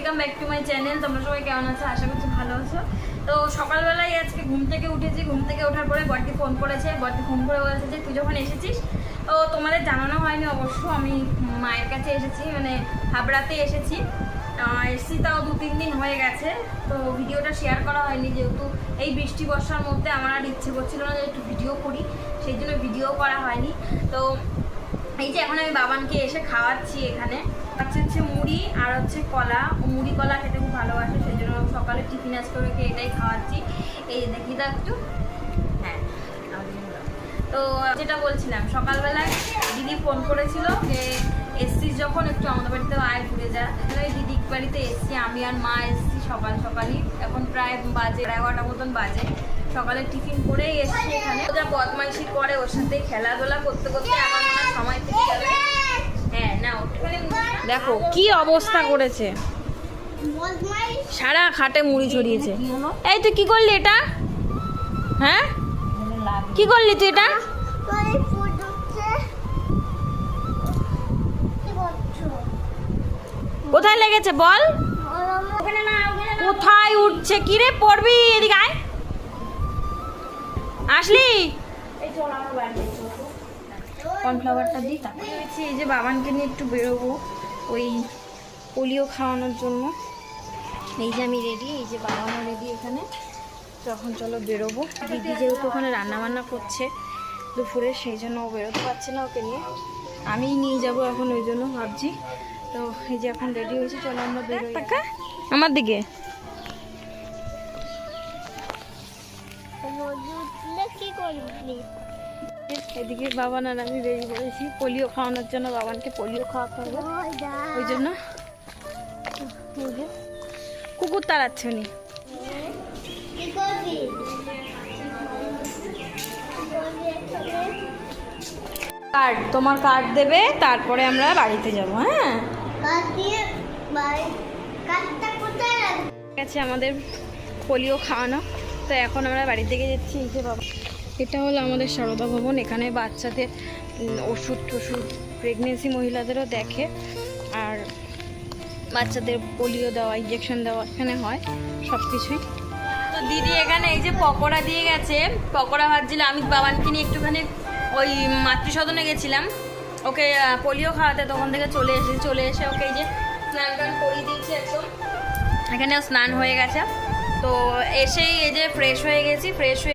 Welcome back to my channel. তোমরা সবাই কেমন আছো? আশা করছি ভালো আছো। তো সকালবেলায় আজকে ঘুম থেকে উঠেছি। ঘুম থেকে ওঠার পরে বড়দি ফোন করেছে। বড়দি ফোন করে বলেছে যে তুই যখন এসেছিস, তো তোমাদের জানানো হয়নি অবশ্য, আমি মায়ের কাছে এসেছি, মানে হাবড়াতে এসেছি। এসেছি তাও 2-3 দিন হয়ে গেছে। তো ভিডিওটা শেয়ার করা হয়নি, যেহেতু এই বৃষ্টি বর্ষার মধ্যে আমার আর ইচ্ছে করছিল না যে একটু ভিডিও করি, সেই জন্য ভিডিও করা হয়নি। তো এই যে এখন আমি বাবানকে এসে খাওয়াচ্ছি। এখানে হচ্ছে মুড়ি আর হচ্ছে কলা। ও মুড়ি কলা খেতে খুব ভালোবাসে, সেই জন্য সকালে টিফিন আজকে ওকে এটাই খাওয়াচ্ছি। এই যে দেখি তো একটু, হ্যাঁ। তো যেটা বলছিলাম, সকালবেলায় দিদি ফোন করেছিল যে এসছিস যখন একটু আমাদের বাড়িতে আয়, ঘুরে যা। ওই দিদি বাড়িতে এসছি, আমি আর মা এসছি সকালই। এখন প্রায় বাজে 11টা মতন বাজে। সকালে টিফিন করেই এসছি এখানে। যা বদমাইশি করে, ওর সাথে খেলাধুলা করতে করতে আমার মনে হয় সময় থেকে যাবে। হ্যাঁ না, দেখো কি অবস্থা করেছে, সারা খাটে মুড়ি ছড়িয়েছে। এই তুই কি করলি এটা? হ্যাঁ কি করলি তুই এটা? কোথায় লেগেছে বল? কোথায় উঠছে? কি রে পড়বি? এদিকে আয়। আসলি? কর্নফ্লাওয়ারটা দিই। এই যে বাবানকে নিয়ে একটু বেরোবো ওই পোলিও খাওয়ানোর জন্য। এই যে আমি রেডি, এই যে বাবানও রেডি এখানে। তখন চলো বেরোবো। দিদি যেহেতু ওখানে রান্নাবান্না করছে দুপুরে, সেই জন্য ও বেরোতে পারছে না, ওকে নিয়ে আমিই নিয়ে যাবো এখন, ওই জন্য ভাবছি। তো এই যে এখন রেডি হয়েছে, চলো আমরা বেরোই। আমার দিকে এদিকে বাবান আর আমি বেরিয়ে পড়েছি পোলিও খাওয়ানোর জন্য। বাবানকে পোলিও খাওয়াতে হবে, ওই জন্য। কুকুর তাড়াচ্ছে উনি। কার্ড, তোমার কার্ড দেবে, তারপরে আমরা বাড়িতে যাব। হ্যাঁ ঠিক আছে, আমাদের পোলিও খাওয়ানো। তো এখন আমরা বাড়ি থেকে যাচ্ছি। এই যে বাবা, এটা হলো আমাদের সারদা ভবন। এখানে বাচ্চাদের ওষুধ প্রেগনেন্সি মহিলাদেরও দেখে, আর বাচ্চাদের পোলিও দেওয়া, ইঞ্জেকশন দেওয়া এখানে হয়, সব কিছুই। তো দিদি এখানে এই যে পকোড়া দিয়ে গেছে, পকোড়া ভাজছিল। আমি বাবানকে নিয়ে একটুখানি ওই মাতৃসদনে গেছিলাম ওকে পোলিও খাওয়াতে, তখন থেকে চলে এসে ওকে এই যে স্নান টান করিয়ে দিয়েছি একদম। এখানেও স্নান হয়ে গেছে। তো এসেই এই যে ফ্রেশ হয়ে গেছি।